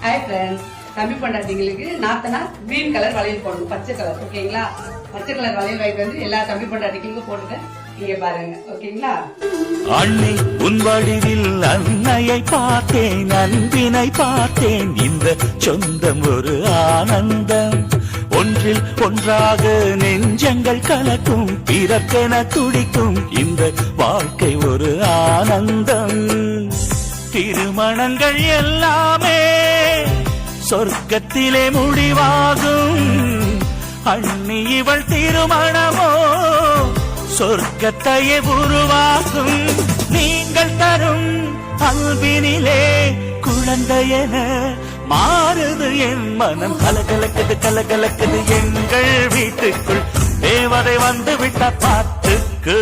Hi friends, தம்பி பொண்டாட்டிங்களுக்கு நாத்தனா green colour வளையல் போடணும், பச்சை கலர். ஓகேங்களா? பச்சை கலர் வளையல் வாங்கிட்டு வந்து எல்லா தம்பி பொண்டாட்டிகளுக்கும் போட்டுட்டேன். இங்க பாருங்க. ஓகேங்களா? அண்ணி உன் வடிவில் அன்னையை பார்த்தேன், அன்பினை பார்த்தேன். இந்த சொந்தம் ஒரு ஆனந்தம், ஒன்றில் ஒன்றாக நெஞ்சங்கள் கலக்கும், பிறக்கென துடிக்கும். இந்த வாழ்க்கை ஒரு ஆனந்தம். திருமணங்கள் எல்லாமே சொர்க்கத்திலே முடிவாகும். அண்ணி இவள் திருமணமோ சொர்க்கத்தையே உருவாகும். நீங்கள் தரும் அன்பினிலே குழந்தையென மாறுது என் மனம். கலகலக்குது கலகலக்குது எங்கள் வீட்டுக்குள் தேவதை வந்து விட்ட பாட்டுக்கு.